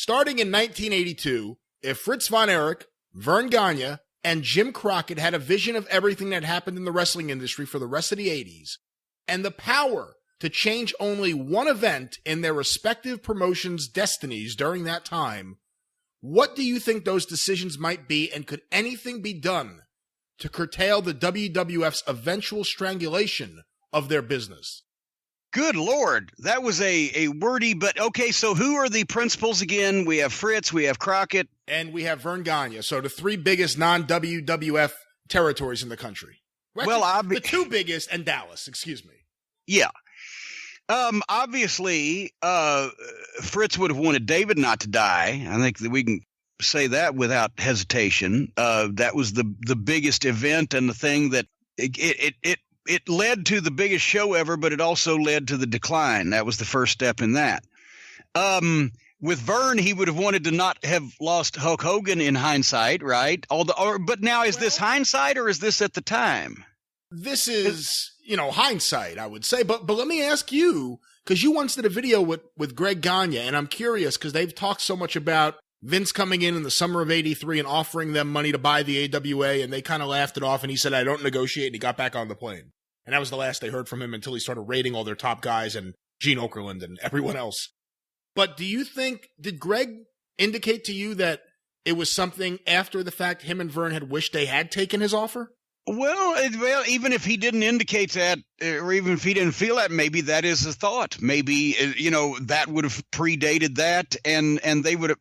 starting in 1982, if Fritz von Erich, Vern Gagne, and Jim Crockett had a vision of everything that happened in the wrestling industry for the rest of the 80s, and the power to change only one event in their respective promotions' destinies during that time, what do you think those decisions might be, and could anything be done to curtail the WWF's eventual strangulation of their business? Good Lord, that was a wordy, but okay, so who are the principals again? We have Fritz, we have Crockett. And we have Vern Gagne, so the three biggest non-WWF territories in the country. Actually, the two biggest, and Dallas, excuse me. Yeah. Obviously, Fritz would have wanted David not to die. I think that we can say that without hesitation. That was the biggest event and the thing that it led to the biggest show ever, but it also led to the decline. That was the first step in that. With Vern, he would have wanted to not have lost Hulk Hogan in hindsight, right? But now, is this hindsight or is this at the time? This is, hindsight, I would say. But let me ask you, because you once did a video with Greg Gagne, and I'm curious because they've talked so much about Vince coming in the summer of '83 and offering them money to buy the AWA, and they kind of laughed it off, and he said, I don't negotiate, and he got back on the plane. And that was the last they heard from him until he started raiding all their top guys and Gene Okerlund and everyone else. But do you think, did Greg indicate to you that it was something after the fact him and Vern had wished they had taken his offer? Well, even if he didn't indicate that, or even if he didn't feel that, maybe that is a thought. Maybe, that would have predated that, and they would have,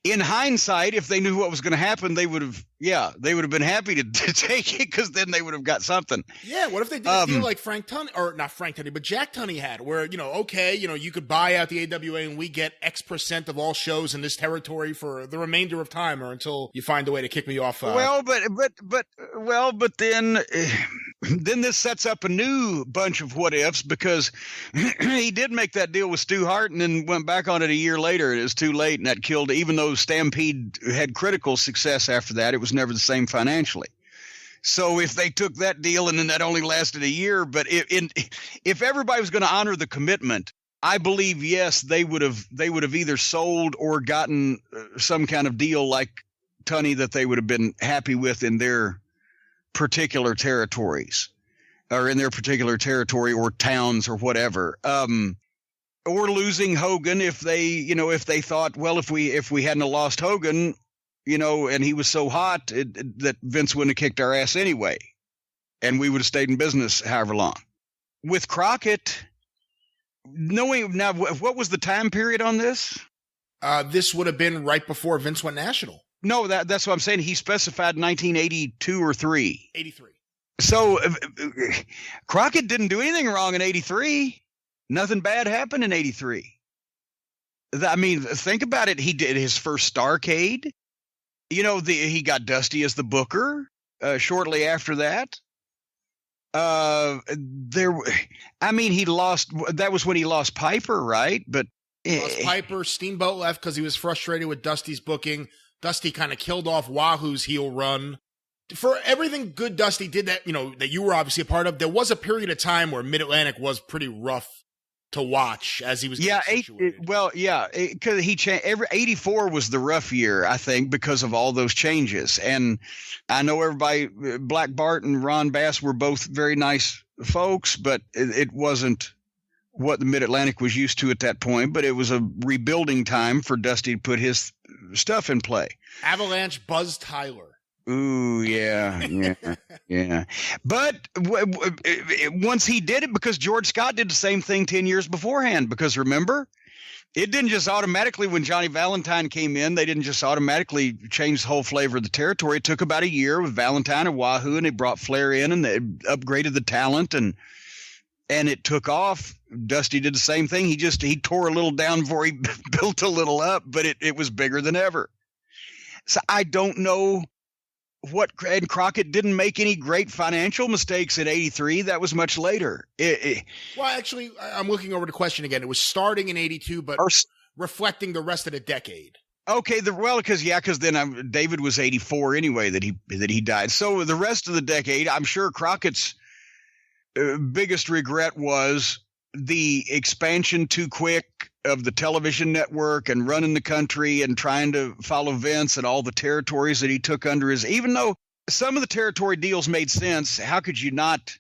in hindsight, if they knew what was going to happen, they would have been happy to take it, because then they would have got something. Yeah, what if they did a deal like Frank Tunney, or not Frank Tunney, but Jack Tunney had, where, you could buy out the AWA and we get X% of all shows in this territory for the remainder of time, or until you find a way to kick me off. But then this sets up a new bunch of what ifs, because he did make that deal with Stu Hart and then went back on it a year later. It was too late, and that killed, even though Stampede had critical success after that, it was never the same financially. So if they took that deal and then that only lasted a year, but if everybody was going to honor the commitment, I believe, yes, they would have either sold or gotten some kind of deal like Tunney that they would have been happy with in their particular territories, or in their particular territory or towns or whatever, or losing Hogan if they thought, well, if we hadn't lost Hogan, and he was so hot that Vince wouldn't have kicked our ass anyway, and we would have stayed in business however long. With Crockett, knowing now, what was the time period on this? This would have been right before Vince went national. No, that's what I'm saying. He specified 1982 or 3. 83. So Crockett didn't do anything wrong in 83. Nothing bad happened in 83. I mean, think about it. He did his first Starrcade. He got Dusty as the booker shortly after that. He lost. That was when he lost Piper, right? But lost Piper. Steamboat left because he was frustrated with Dusty's booking. Dusty kind of killed off Wahoo's heel run. For everything good Dusty did that you were obviously a part of, there was a period of time where Mid-Atlantic was pretty rough to watch as he was situated. Because he changed. 84 was the rough year, I think, because of all those changes. And I know everybody, Black Bart and Ron Bass were both very nice folks, but it wasn't what the Mid-Atlantic was used to at that point. But it was a rebuilding time for Dusty to put his stuff in play. Avalanche Buzz Tyler. Ooh, yeah. But once he did it, because George Scott did the same thing 10 years beforehand, because remember, it didn't just automatically, when Johnny Valentine came in, they didn't just automatically change the whole flavor of the territory. It took about a year with Valentine and Wahoo, and they brought Flair in, and they upgraded the talent, and it took off. Dusty did the same thing. He tore a little down before he built a little up, but it was bigger than ever. So I don't know and Crockett didn't make any great financial mistakes in 83. That was much later. Well, actually, I'm looking over the question again. It was starting in 82, but reflecting the rest of the decade. Okay, because then David was 84 anyway that he died. So the rest of the decade, I'm sure Crockett's biggest regret was the expansion too quick, of the television network and running the country and trying to follow Vince and all the territories that he took under his, even though some of the territory deals made sense, how could you not,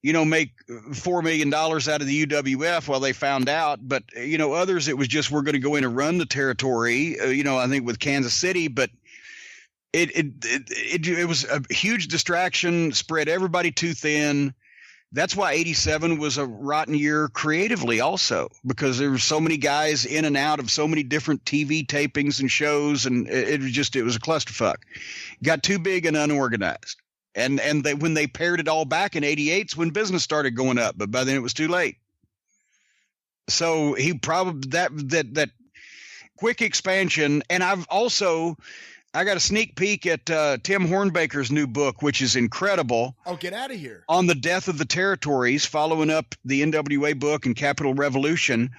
make $4 million out of the UWF while they found out? But, others, it was just, we're going to go in and run the territory, I think with Kansas City, but it was a huge distraction, spread everybody too thin. That's why 87 was a rotten year creatively also, because there were so many guys in and out of so many different TV tapings and shows, and it was a clusterfuck. Got too big and unorganized. And when they pared it all back in 88's when business started going up, but by then it was too late. So he probably that quick expansion, and I got a sneak peek at Tim Hornbaker's new book, which is incredible. Oh, get out of here. On the death of the territories, following up the NWA book and Capitol Revolution.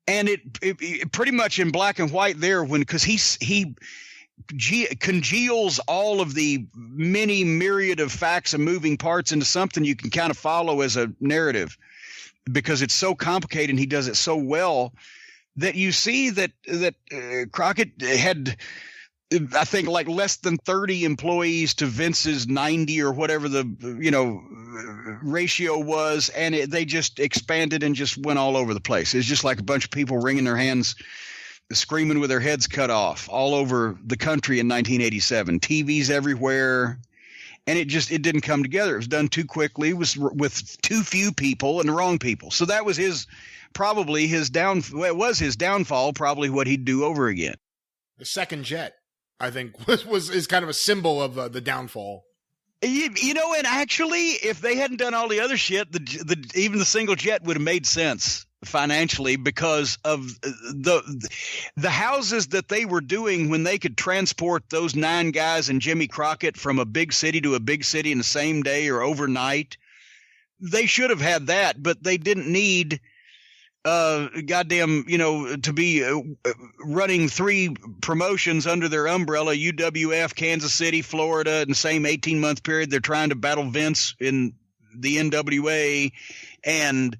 And it pretty much in black and white there, because he congeals all of the many myriad of facts and moving parts into something you can kind of follow as a narrative, because it's so complicated and he does it so well that you see that Crockett had, I think, like less than 30 employees to Vince's 90 or whatever the ratio was, and they just expanded and just went all over the place. It's just like a bunch of people wringing their hands, screaming with their heads cut off all over the country in 1987. TVs everywhere, and it didn't come together. It was done too quickly, was with too few people and the wrong people. So that was his downfall, probably what he'd do over again. The second jet, I think, is kind of a symbol of the downfall. And actually, if they hadn't done all the other shit, even the single jet would have made sense financially, because of the houses that they were doing when they could transport those 9 guys and Jimmy Crockett from a big city to a big city in the same day or overnight. They should have had that, but they didn't need to be running 3 promotions under their umbrella, UWF, Kansas City, Florida, in the same 18-month period. They're trying to battle Vince in the NWA, and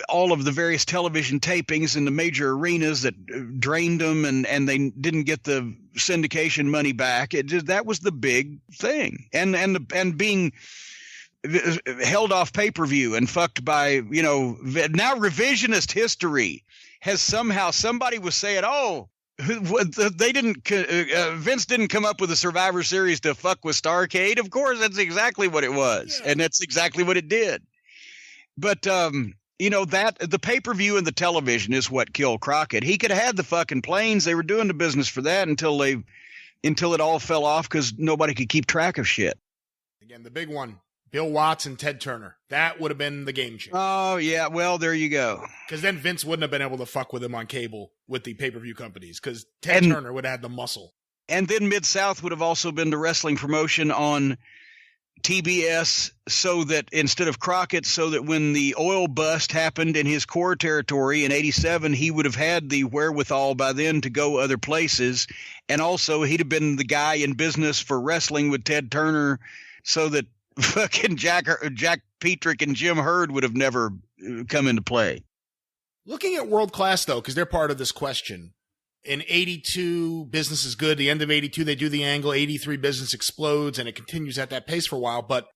all of the various television tapings in the major arenas that drained them, and they didn't get the syndication money back. That was the big thing, and being held off pay-per-view and fucked by, now revisionist history has somehow, somebody was saying, Vince didn't come up with a Survivor Series to fuck with Starrcade. Of course, that's exactly what it was. Yeah. And that's exactly what it did. But, that the pay-per-view and the television is what killed Crockett. He could have had the fucking planes. They were doing the business for that until it all fell off because nobody could keep track of shit. Again, the big one. Bill Watts and Ted Turner. That would have been the game changer. Oh, yeah. Well, there you go. Because then Vince wouldn't have been able to fuck with him on cable with the pay-per-view companies, because Ted Turner would have had the muscle. And then Mid-South would have also been the wrestling promotion on TBS, so that instead of Crockett, so that when the oil bust happened in his core territory in 87, he would have had the wherewithal by then to go other places. And also he'd have been the guy in business for wrestling with Ted Turner, so that fucking Jack Petrick and Jim Herd would have never come into play. Looking at World Class, though, because they're part of this question. In 82, business is good. The end of 82, they do the angle. 83, business explodes, and it continues at that pace for a while. But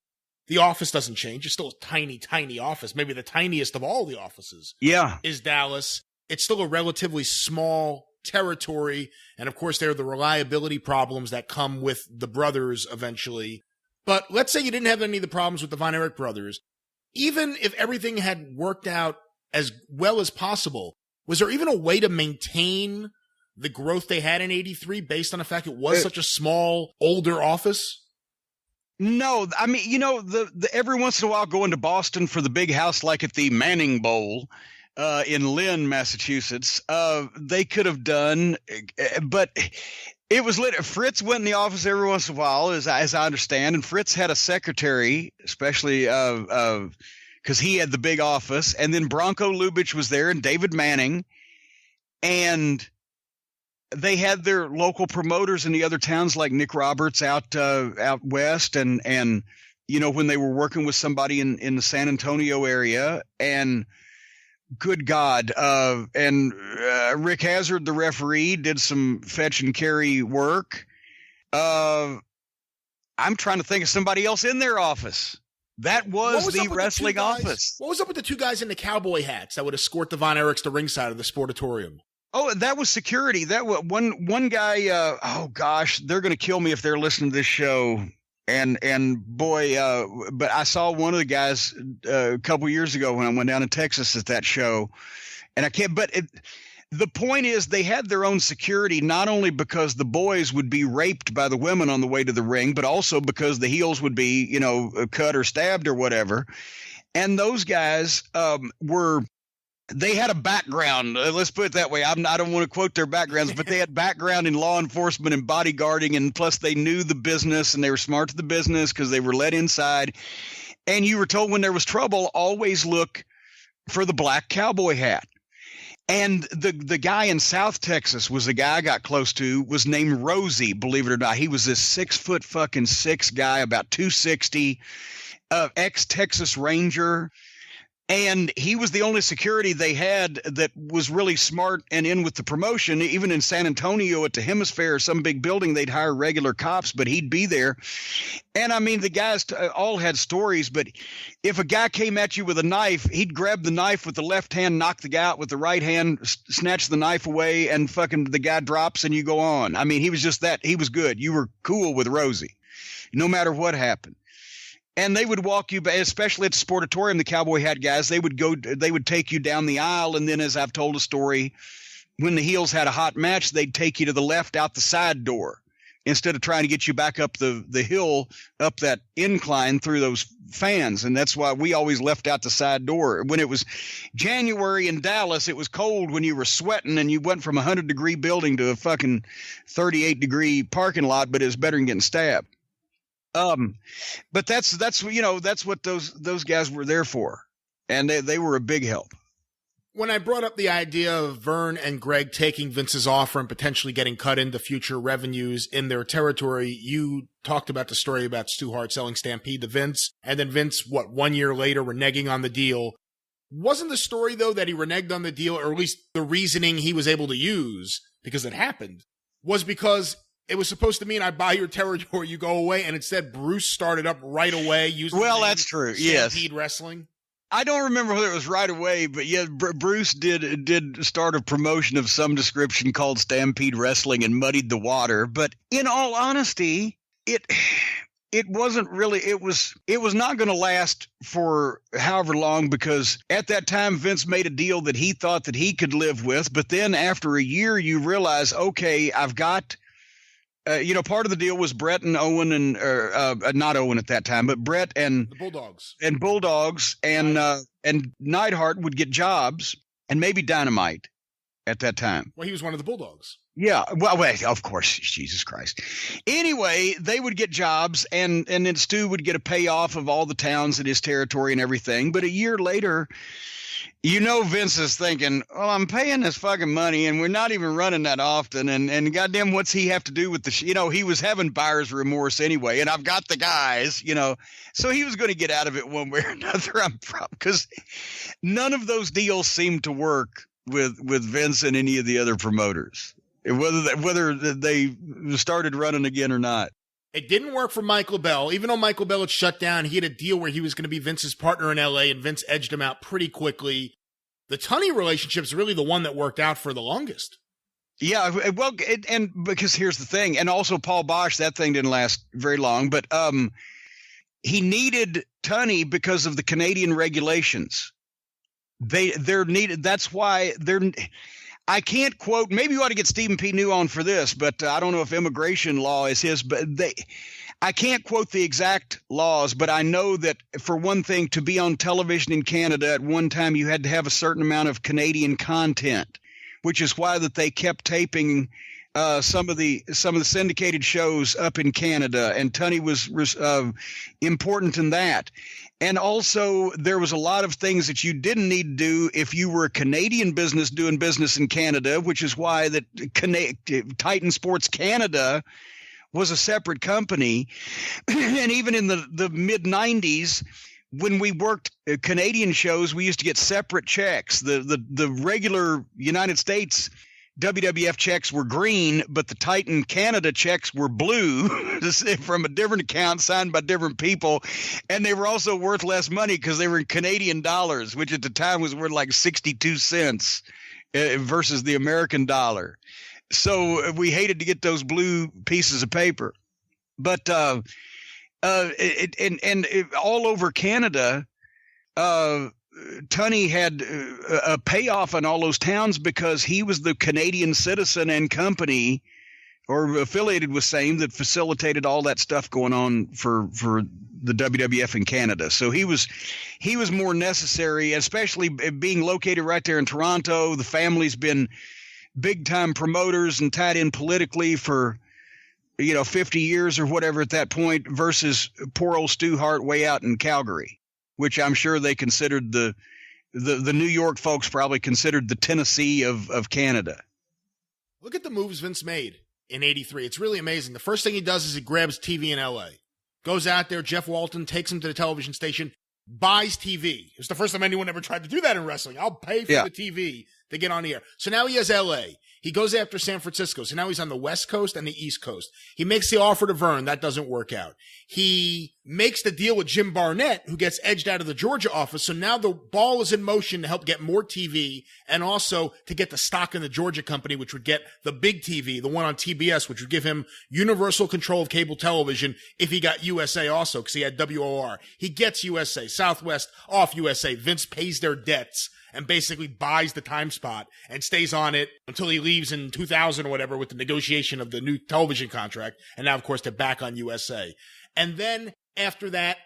the office doesn't change. It's still a tiny, tiny office. Maybe the tiniest of all the offices. Yeah. Is Dallas. It's still a relatively small territory. And, of course, there are the reliability problems that come with the brothers eventually. But let's say you didn't have any of the problems with the Von Erich brothers. Even if everything had worked out as well as possible, was there even a way to maintain the growth they had in 83 based on the fact it was such a small, older office? No. I mean, the every once in a while going to Boston for the big house like at the Manning Bowl in Lynn, Massachusetts, they could have done, but it was lit. Fritz went in the office every once in a while, as I understand, and Fritz had a secretary, especially because he had the big office, and then Bronco Lubitsch was there, and David Manning, and they had their local promoters in the other towns, like Nick Roberts out west, and when they were working with somebody in the San Antonio area, and good God. And Rick Hazard, the referee, did some fetch and carry work. I'm trying to think of somebody else in their office. That was the wrestling office. What was up with the two guys in the cowboy hats that would escort the Von Erichs to ringside of the Sportatorium? Oh, that was security. That was one guy. Oh gosh, they're going to kill me if they're listening to this show. And boy, but I saw one of the guys a couple years ago when I went down to Texas at that show, and I can't. But the point is, they had their own security, not only because the boys would be raped by the women on the way to the ring, but also because the heels would be, cut or stabbed or whatever. And those guys they had a background. Let's put it that way. I don't want to quote their backgrounds, but they had background in law enforcement and bodyguarding, and plus they knew the business and they were smart to the business because they were let inside. And you were told when there was trouble, always look for the black cowboy hat. And the guy in South Texas was the guy I got close to, was named Rosie, believe it or not. He was this 6'6" guy, about 260, ex-Texas Ranger. And he was the only security they had that was really smart and in with the promotion. Even in San Antonio at the Hemisphere or some big building, they'd hire regular cops, but he'd be there. And I mean, the guys all had stories, but if a guy came at you with a knife, he'd grab the knife with the left hand, knock the guy out with the right hand, snatch the knife away, and fucking the guy drops and you go on. I mean, he was just that. He was good. You were cool with Rosie, no matter what happened. And they would walk you, especially at the Sportatorium, the cowboy hat guys, they would take you down the aisle. And then, as I've told a story, when the heels had a hot match, they'd take you to the left out the side door instead of trying to get you back up the hill, up that incline through those fans. And that's why we always left out the side door. When it was January in Dallas, it was cold when you were sweating and you went from a 100-degree building to a fucking 38-degree parking lot, but it was better than getting stabbed. But that's what those guys were there for, and they were a big help. When I brought up the idea of Vern and Greg taking Vince's offer and potentially getting cut into future revenues in their territory, you talked about the story about Stu Hart selling Stampede to Vince, and then Vince, 1 year later, reneging on the deal. Wasn't the story, though, that he reneged on the deal, or at least the reasoning he was able to use, because it happened, was because it was supposed to mean I buy your territory, you go away, and instead Bruce started up right away using that's true. Stampede Wrestling. I don't remember whether it was right away, but yeah, Bruce did start a promotion of some description called Stampede Wrestling and muddied the water. But in all honesty, it wasn't really, it was not going to last for however long, because at that time Vince made a deal that he thought that he could live with. But then after a year, you realize, okay, I've got. Part of the deal was Brett and Owen and not Owen at that time, but Brett and the Bulldogs and Neidhart would get jobs, and maybe Dynamite at that time. Well, he was one of the Bulldogs. Yeah. Well, wait, of course, Jesus Christ. Anyway, they would get jobs, and then Stu would get a payoff of all the towns in his territory and everything. But a year later, Vince is thinking, well, I'm paying this fucking money and we're not even running that often. And goddamn, what's he have to do with he was having buyer's remorse anyway. And I've got the guys, so he was going to get out of it one way or another. Because none of those deals seemed to work with Vince and any of the other promoters, whether they started running again or not. It didn't work for Michael Bell. Even though Michael Bell had shut down, he had a deal where he was going to be Vince's partner in LA, and Vince edged him out pretty quickly. The Tunney relationship is really the one that worked out for the longest. Yeah, well, and because here's the thing, and also Paul Bosch, that thing didn't last very long, but he needed Tunney because of the Canadian regulations. They're needed. That's why they're. I can't quote, maybe you ought to get Stephen P. New on for this, but I don't know if immigration law is his, but I can't quote the exact laws, but I know that for one thing, to be on television in Canada at one time, you had to have a certain amount of Canadian content, which is why that they kept taping some of the syndicated shows up in Canada, and Tunney was important in that. And also, there was a lot of things that you didn't need to do if you were a Canadian business doing business in Canada, which is why that Titan Sports Canada was a separate company. And even in the mid-'90s, when we worked Canadian shows, we used to get separate checks. The regular United States WWF checks were green, but the Titan Canada checks were blue from a different account signed by different people. And they were also worth less money because they were in Canadian dollars, which at the time was worth like 62 cents versus the American dollar. So we hated to get those blue pieces of paper. But all over Canada, Tunney had a payoff in all those towns because he was the Canadian citizen and company or affiliated with same that facilitated all that stuff going on for the WWF in Canada. So he was more necessary, especially being located right there in Toronto. The family's been big time promoters and tied in politically for 50 years or whatever at that point versus poor old Stu Hart way out in Calgary, which I'm sure they considered the New York folks probably considered the Tennessee of Canada. Look at the moves Vince made in '83. It's really amazing. The first thing he does is he grabs TV in L.A., goes out there, Jeff Walton takes him to the television station, buys TV. It's the first time anyone ever tried to do that in wrestling. I'll pay for the TV to get on the air. So now he has L.A. He goes after San Francisco. So now he's on the West Coast and the East Coast. He makes the offer to Vern. That doesn't work out. He makes the deal with Jim Barnett, who gets edged out of the Georgia office. So now the ball is in motion to help get more TV and also to get the stock in the Georgia company, which would get the big TV, the one on TBS, which would give him universal control of cable television if he got USA also, because he had WOR. He gets USA, Southwest off USA. Vince pays their debts and basically buys the time spot and stays on it until he leaves in 2000 or whatever with the negotiation of the new television contract. And now, of course, they're back on USA. And then after that,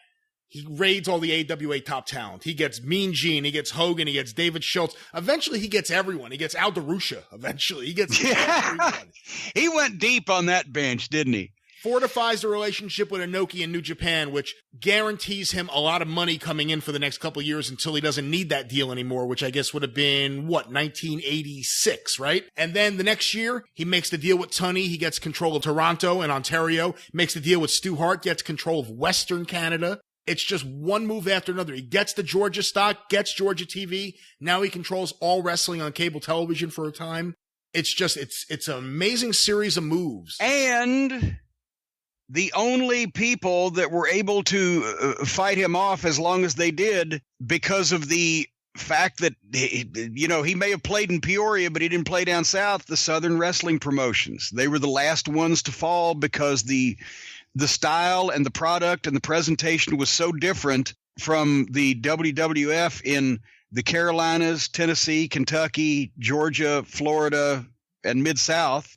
he raids all the AWA top talent. He gets Mean Gene, he gets Hogan, he gets David Schultz. Eventually, he gets everyone. He gets Al DeRusha. Eventually, he gets everyone. He went deep on that bench, didn't he? Fortifies the relationship with Inoki in New Japan, which guarantees him a lot of money coming in for the next couple of years until he doesn't need that deal anymore, which I guess would have been, 1986, right? And then the next year, he makes the deal with Tunney. He gets control of Toronto and Ontario, makes the deal with Stu Hart, gets control of Western Canada. It's just one move after another. He gets the Georgia stock, gets Georgia TV. Now he controls all wrestling on cable television for a time. It's just, it's an amazing series of moves. And the only people that were able to fight him off as long as they did, because of the fact that, he may have played in Peoria, but he didn't play down south, the Southern wrestling promotions. They were the last ones to fall because the style and the product and the presentation was so different from the WWF in the Carolinas, Tennessee, Kentucky, Georgia, Florida, and Mid-South,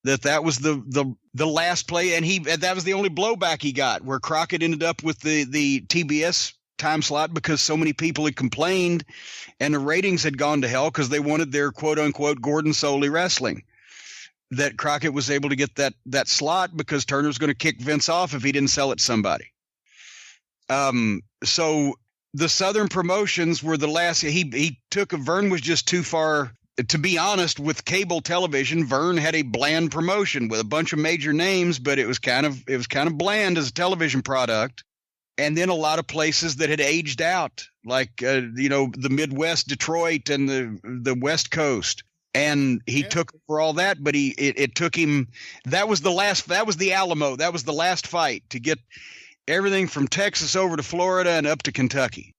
that was the last play, and that was the only blowback he got, where Crockett ended up with the TBS time slot because so many people had complained and the ratings had gone to hell because they wanted their quote-unquote Gordon Soley wrestling. That Crockett was able to get that slot because Turner was going to kick Vince off if he didn't sell it to somebody. So the Southern promotions were the last. Vern was just too far. To be honest, with cable television, Vern had a bland promotion with a bunch of major names, but it was kind of bland as a television product. And then a lot of places that had aged out, like the Midwest, Detroit, and the West Coast. And he took for all that, but it took him. That was the Alamo. That was the last fight to get everything from Texas over to Florida and up to Kentucky.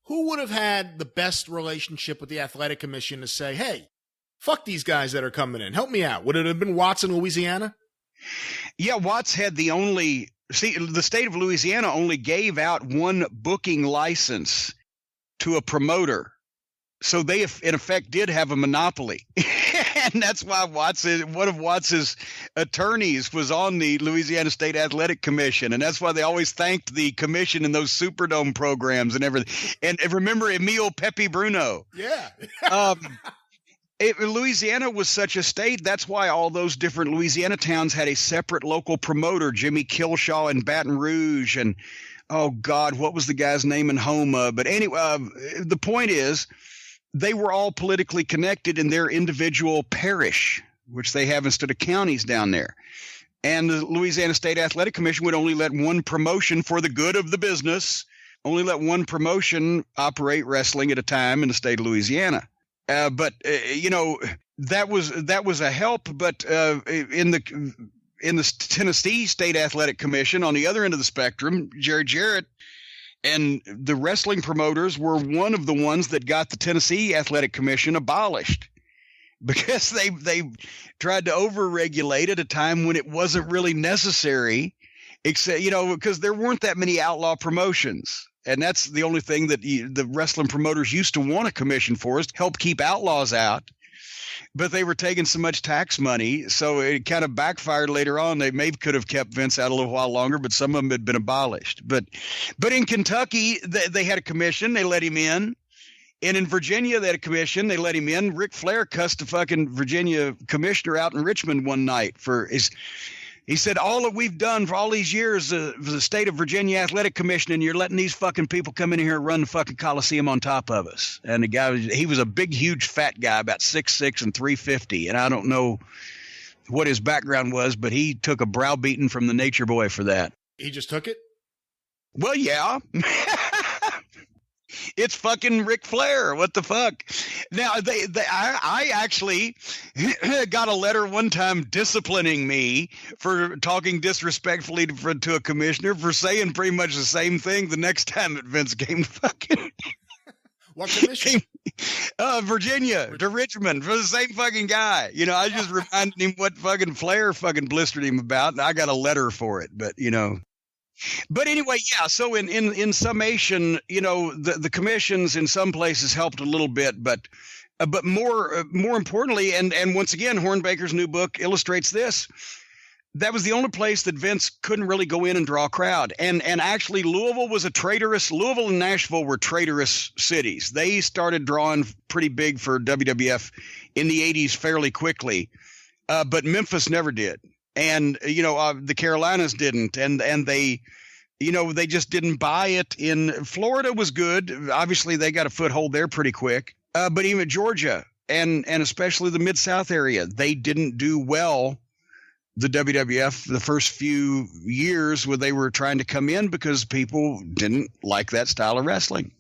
Who would have had the best relationship with the athletic commission to say, hey, fuck these guys that are coming in, help me out? Would it have been Watts in Louisiana? Yeah, Watts had the state of Louisiana only gave out one booking license to a promoter. So they, in effect, did have a monopoly. And that's why one of Watts's attorneys was on the Louisiana State Athletic Commission. And that's why they always thanked the commission in those Superdome programs and everything. And remember Emile Pepe Bruno. Yeah. Louisiana was such a state. That's why all those different Louisiana towns had a separate local promoter, Jimmy Kilshaw in Baton Rouge. And, oh, God, what was the guy's name in Homa? But anyway, the point is, they were all politically connected in their individual parish, which they have instead of counties down there. And the Louisiana State Athletic Commission would only let one promotion for the good of the business only let one promotion operate wrestling at a time in the state of Louisiana. But that was a help. But in the Tennessee State Athletic Commission, on the other end of the spectrum, Jerry Jarrett and the wrestling promoters were one of the ones that got the Tennessee Athletic Commission abolished, because they tried to overregulate at a time when it wasn't really necessary, except, because there weren't that many outlaw promotions. And that's the only thing that the wrestling promoters used to want a commission for, is to help keep outlaws out. But they were taking so much tax money, so it kind of backfired later on. They maybe could have kept Vince out a little while longer, but some of them had been abolished. But in Kentucky, they had a commission. They let him in. And in Virginia, they had a commission. They let him in. Ric Flair cussed the fucking Virginia commissioner out in Richmond one night for his. He said, all that we've done for all these years, the state of Virginia Athletic Commission, and you're letting these fucking people come in here and run the fucking Coliseum on top of us. And the guy, he was a big, huge, fat guy, about 6'6" and 350. And I don't know what his background was, but he took a browbeating from the Nature Boy for that. He just took it? Well, yeah. It's fucking Ric Flair. What the fuck? Now, I actually got a letter one time disciplining me for talking disrespectfully to a commissioner for saying pretty much the same thing the next time that Vince came fucking. What commission? Virginia to Richmond for the same fucking guy. I just reminded him what fucking Flair fucking blistered him about, and I got a letter for it, but But anyway, yeah. So in summation, the commissions in some places helped a little bit, but more importantly, and once again, Hornbaker's new book illustrates this. That was the only place that Vince couldn't really go in and draw a crowd. And actually, Louisville and Nashville were traitorous cities. They started drawing pretty big for WWF in the 80s fairly quickly, but Memphis never did. And, the Carolinas didn't, and they just didn't buy it. In Florida was good. Obviously, they got a foothold there pretty quick. But even Georgia and especially the Mid-South area, they didn't do well, the WWF, the first few years where they were trying to come in, because people didn't like that style of wrestling.